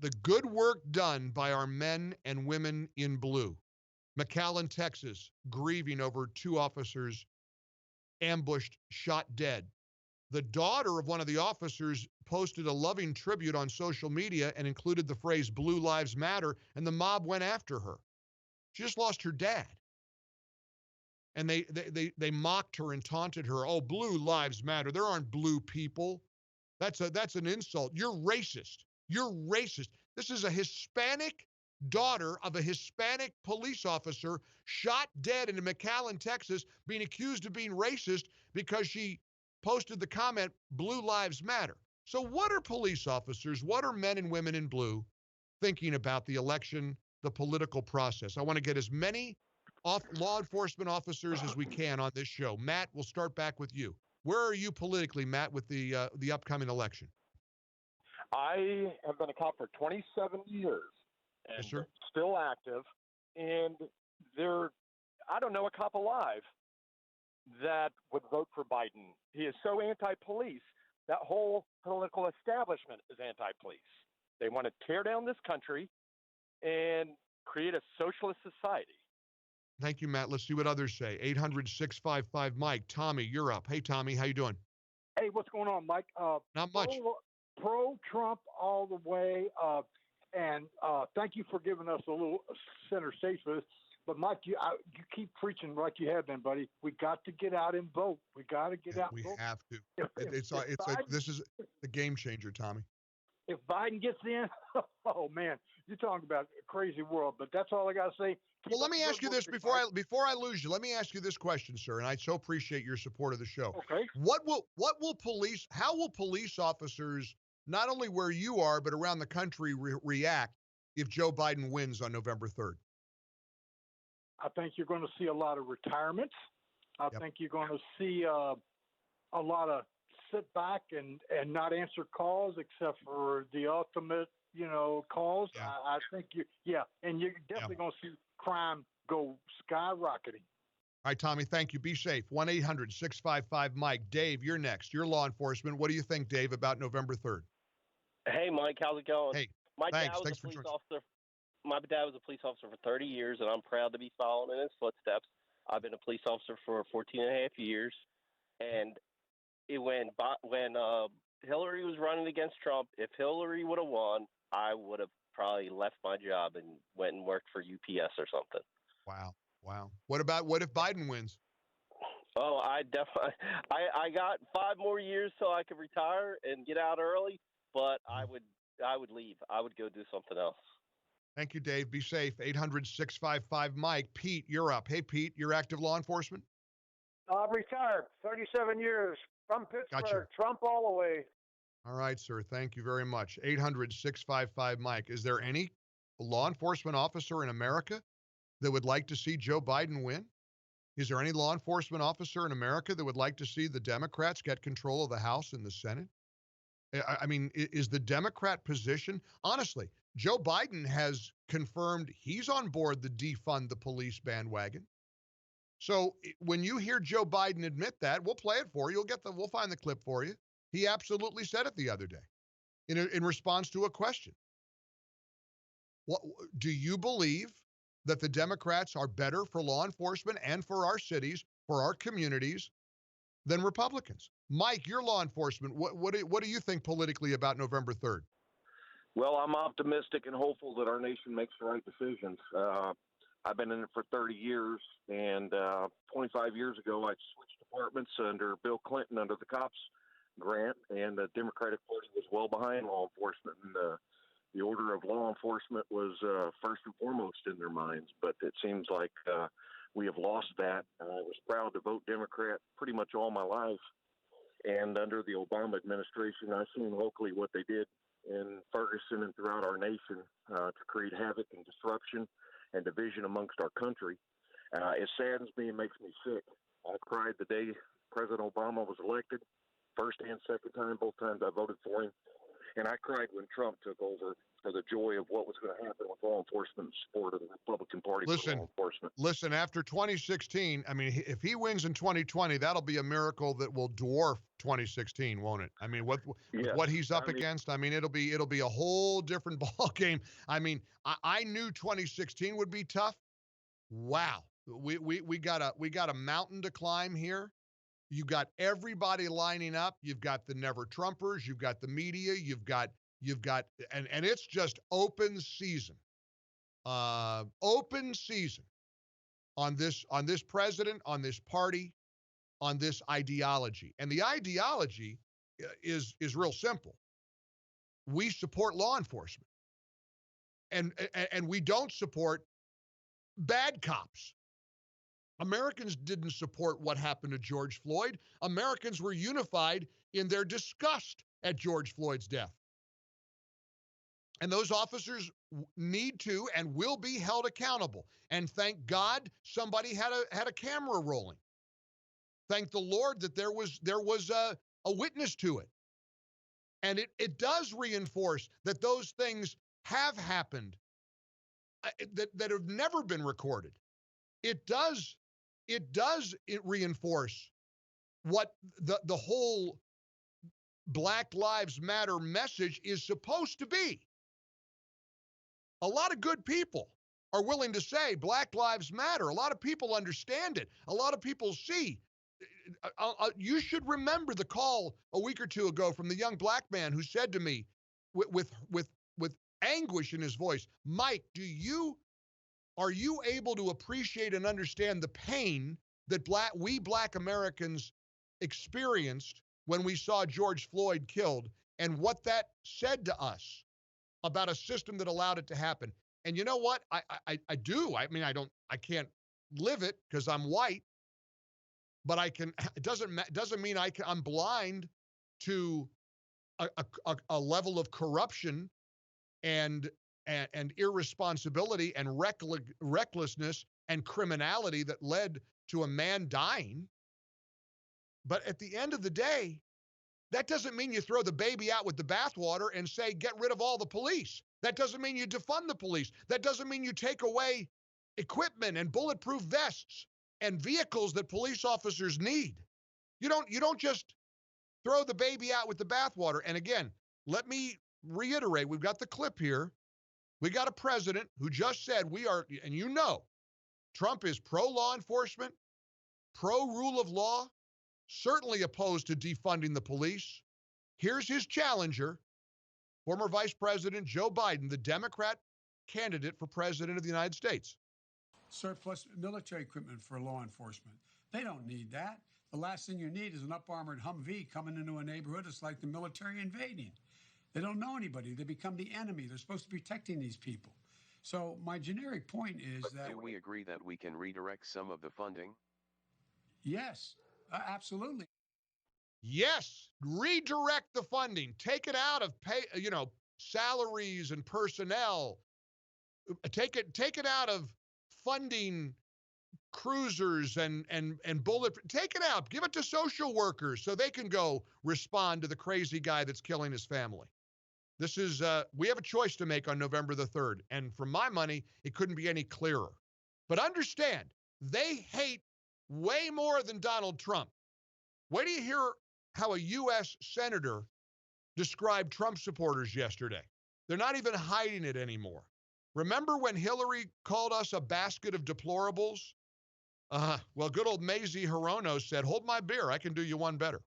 The good work done by our men and women in blue. McAllen, Texas, grieving over 2 officers ambushed, shot dead. The daughter of one of the officers posted a loving tribute on social media and included the phrase "Blue Lives Matter," and the mob went after her. She just lost her dad. And they mocked her and taunted her. Oh, blue lives matter. There aren't blue people. That's an insult. You're racist. You're racist. This is a Hispanic daughter of a Hispanic police officer shot dead in McAllen, Texas, being accused of being racist because she posted the comment, "Blue lives matter." So what are police officers, what are men and women in blue thinking about the election, the political process? I want to get as many law enforcement officers as we can on this show. Matt, we'll start back with you. Where are you politically, Matt, with the upcoming election? I have been a cop for 27 years and Yes, sir. still active. And I don't know a cop alive that would vote for Biden. He is so anti-police. That whole political establishment is anti-police. They want to tear down this country and create a socialist society. Thank you, Matt. Let's see what others say. 800-655-MIKE. Tommy, you're up. Hey, Tommy, how you doing? Hey, what's going on, Mike? Not much. Pro-Trump all the way, and thank you for giving us a little center stage for this. But, Mike, you keep preaching like you have been, buddy. We got to get out and vote. We got to get out and vote. We have to. If Like this is the game changer, Tommy. If Biden gets in, oh, man, you're talking about a crazy world. But that's all I got to say. Well, let me ask you this before I lose you. Let me ask you this question, sir, and I so appreciate your support of the show. Okay. How will police officers, not only where you are, but around the country, react if Joe Biden wins on November 3rd? I think you're going to see a lot of retirements. I think you're going to see a lot of sit back and not answer calls except for the ultimate, calls. Yeah. I think and you're definitely going to see crime go skyrocketing. All right, Tommy, thank you. Be safe. 1-800-655-MIKE. Dave, you're next. You're law enforcement. What do you think, Dave, about November 3rd? Hey, Mike, how's it going? Hey, my thanks. dad was a police officer. My dad was a police officer for 30 years, and I'm proud to be following in his footsteps. I've been a police officer for 14 and a half years, and when Hillary was running against Trump, if Hillary would have won, I would have probably left my job and went and worked for UPS or something. Wow. What if Biden wins? Oh, I got 5 more years so I could retire and get out early, but I would leave. I would go do something else. Thank you, Dave. Be safe. 800-655-MIKE. Pete, you're up. Hey, Pete, you're active law enforcement? I'm retired, 37 years from Pittsburgh. Gotcha. Trump all the way. All right, sir. Thank you very much. 800-655-MIKE. Is there any law enforcement officer in America that would like to see Joe Biden win? Is there any law enforcement officer in America that would like to see the Democrats get control of the House and the Senate? I mean, is the Democrat position, honestly, Joe Biden has confirmed he's on board the defund the police bandwagon. So when you hear Joe Biden admit that, we'll play it for you. We'll find the clip for you. He absolutely said it the other day in response to a question. What do you believe that the Democrats are better for law enforcement and for our cities, for our communities, than Republicans? Mike, you're law enforcement. What do you think politically about November 3rd? Well, I'm optimistic and hopeful that our nation makes the right decisions. I've been in it for 30 years, and 25 years ago, I switched departments under Bill Clinton under the cops grant, and the Democratic Party was well behind law enforcement, and the order of law enforcement was first and foremost in their minds. But it seems like we have lost that. I was proud to vote Democrat pretty much all my life, and under the Obama administration, I've seen locally what they did in Ferguson and throughout our nation to create havoc and disruption and division amongst our country. It saddens me and makes me sick. I cried the day President Obama was elected, first and second time, both times I voted for him. And I cried when Trump took over for the joy of what was going to happen with law enforcement and support of the Republican Party for law enforcement. Listen, after 2016, I mean, if he wins in 2020, that'll be a miracle that will dwarf 2016, won't it? I mean, with what he's up against, I mean, it'll be a whole different ball game. I mean, I knew 2016 would be tough. Wow. We got a mountain to climb here. You got everybody lining up. You've got the Never Trumpers. You've got the media. You've got, and it's just open season. Open season on this president, on this party, on this ideology. And the ideology is real simple. We support law enforcement. And we don't support bad cops. Americans didn't support what happened to George Floyd. Americans were unified in their disgust at George Floyd's death. And those officers need to and will be held accountable. And thank God somebody had a camera rolling. Thank the Lord that there was a witness to it. And it does reinforce that those things have happened that have never been recorded. It does reinforce what the whole Black Lives Matter message is supposed to be. A lot of good people are willing to say Black Lives Matter. A lot of people understand it. A lot of people see. You should remember the call a week or two ago from the young black man who said to me with anguish in his voice, Mike, are you able to appreciate and understand the pain that we black Americans experienced when we saw George Floyd killed and what that said to us about a system that allowed it to happen? And you know what? I do. I mean, I can't live it because I'm white, but I can. It doesn't mean I'm blind to a level of corruption and irresponsibility and recklessness and criminality that led to a man dying. But at the end of the day, that doesn't mean you throw the baby out with the bathwater and say, get rid of all the police. That doesn't mean you defund the police. That doesn't mean you take away equipment and bulletproof vests and vehicles that police officers need. You don't just throw the baby out with the bathwater. And again, let me reiterate, we've got the clip here. We got a president who just said and Trump is pro-law enforcement, pro-rule of law, certainly opposed to defunding the police. Here's his challenger, former Vice President Joe Biden, the Democrat candidate for President of the United States. Surplus military equipment for law enforcement. They don't need that. The last thing you need is an up-armored Humvee coming into a neighborhood. It's like the military invading. They don't know anybody. They become the enemy. They're supposed to be protecting these people. So my generic point is that... Do we agree that we can redirect some of the funding? Yes, absolutely. Yes, redirect the funding. Take it out of salaries and personnel. Take it out of funding cruisers and bullet. Take it out. Give it to social workers so they can go respond to the crazy guy that's killing his family. This is, we have a choice to make on November the 3rd. And for my money, it couldn't be any clearer. But understand, they hate way more than Donald Trump. Wait till you hear how a U.S. senator described Trump supporters yesterday. They're not even hiding it anymore. Remember when Hillary called us a basket of deplorables? Well, good old Mazie Hirono said, hold my beer, I can do you one better.